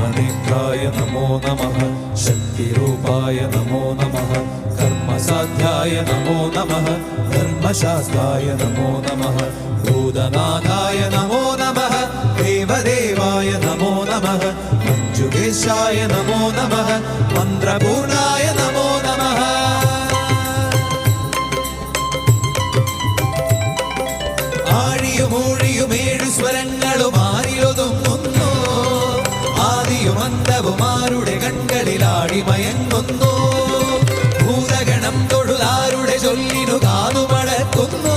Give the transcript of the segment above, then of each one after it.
पद्मनेत्राय नमो नमः शक्तिरूपाय नमो नमः कर्मसाध्याय नमो नमः धर्मशास्त्राय नमो नमः भूतनाथाय नमो नमः देवदेवाय नमो नमः मंजुकेशाय नमो नमः मन्त्रपूर्णाय नमो नमः ആഴിയുമൂഴിയുമേഴു സ്വരങ്ങളും ആരിലൊതുങ്ങുന്നു ആദിയും അന്തവുമാരുടെ കൺകളിൽ ആടിമയങ്ങുന്നു ഭൂതഗണം തൊഴുതാരുടെ ചൊല്ലിനു കാതുമടക്കുന്നു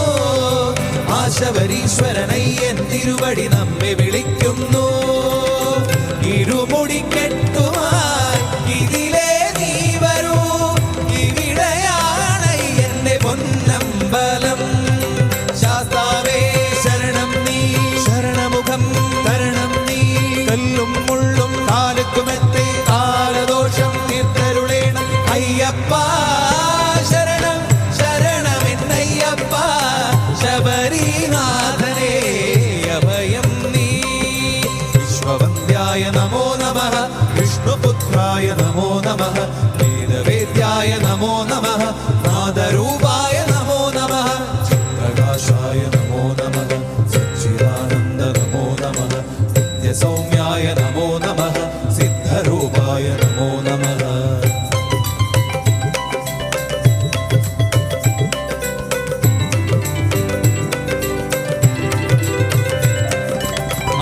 ആശവരീശ്വരനയ്യൻ തിരുവടി നമ്മെ വിളിക്കുന്നു ഇരുമുടിക്കെട്ടുമായി ഇതിലേ നീ വരൂ ഇവിടെയാണ് എന്റെ പൊന്നമ്പലം ശാസ്താവേ ശരണം നീ ശരണമുഖം തരണം നീ കല്ലും മുള്ളും കാലത്തുമെത്തെ കാലദോഷം തീർത്തരുളേണം അയ്യപ്പ ശരണം ശരണമെന്നയ്യപ്പ ശബരിനാഥനേ അഭയം നീ വിശ്വവന്ദ്യായ നമോ നമഃ വിഷ്ണുപുത്രായ നമോ നമഃ വേദവേദ്യായ നമോ നമഃ നാദരൂപായ നമോ നമഃ പ്രകാശായ നമോ നമഃ സച്ചിദാനന്ദ നമോ നമഃ നിത്യസൗമ്യായ നമോ നമഃ സിദ്ധരൂപായ നമോ നമഃ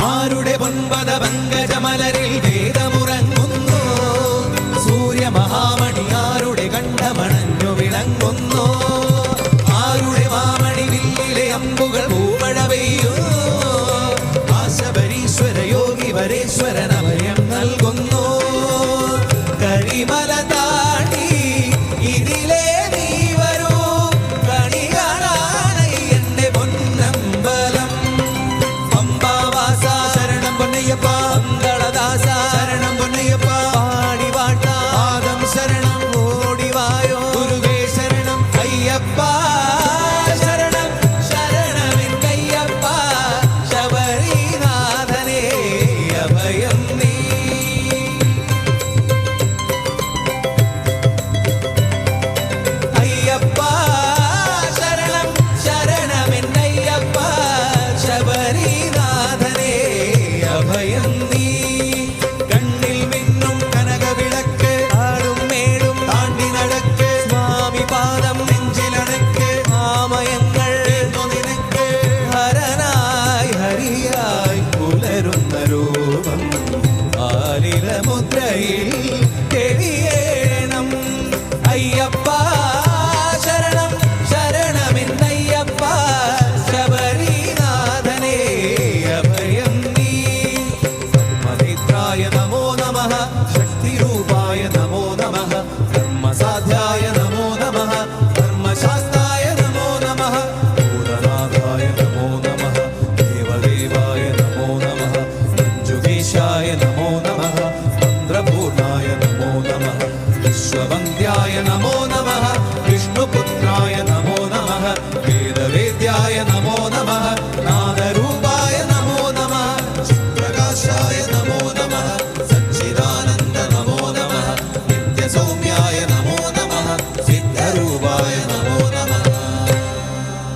ആരുടെ പൊൻപദ പങ്കജമലരിൽ വേദമുറങ്ങുന്നു സൂര്യമഹാമണി ആരുടെ കണ്ഠമണഞ്ഞു വിളങ്ങുന്നു ആരുടെ മാമണി വില്ലിലെ അമ്പുകൾ പൂമഴ പെയ്യുന്നു ആശബരീശ്വര യോഗി വരേശ്വരൻ അഭയം നൽകുന്നു കരിമല താണ്ടി ഇതിലേ നീ വരൂ കണി കാണാൻ എന്റെ പൊന്നമ്പലം പമ്പാവാസ ശരണം പൊന്നയ്യപ്പ അന്തളദാസ ശരണം പൊന്നയ്യപ്പ പാടിവാട്ട പാദം ശരണം ഓടിവായോ ഗുരുവേ ശരണം അയ്യപ്പ ശരണം ശരണമെന്നയ്യപ്പ ശബരിനാഥനേ അഭയം നീ അയ്യപ്പ ശരണം ശരണമെന്നയ്യപ്പ ശബരിനാഥനേ അഭയം നീ കണ്ണിൽ മിന്നും കനകവിളക്ക് ആടും മേടും താണ്ടി നടക്ക് സ്വാമി പാദം നെഞ്ചിലണക്ക് ആമയങ്ങൾ നിനക്ക് ഹരനായി ഹരിയായി പുലരുന്ന രൂപം ആലില മുദ്രയിൽ തെളിയേണം അയ്യപ്പ ശരണം ശരണമെന്നയ്യപ്പ ശബരിനാഥനേ അഭയം നീ പദ്മനേത്രായ നമോ നമഃ ശക്തിരൂപായ നമോ നമഃ കർമ്മസാധ്യായ നമോ നമഃ ധർമ്മശാസ്ത്രായ നമോ നമഃ ഭൂതനാഥായ നമോ നമഃ ദേവദേവായ നമോ നമഃ മഞ്ജുകേശായ നമോ നമഃ മന്ത്രപൂർണായ നമോ നമഃ വിശ്വവന്ദ്യായ നമോ നമഃ വിഷ്ണുപുത്രായ നമോ നമഃ വേദവേദ്യായ നമോ നമഃ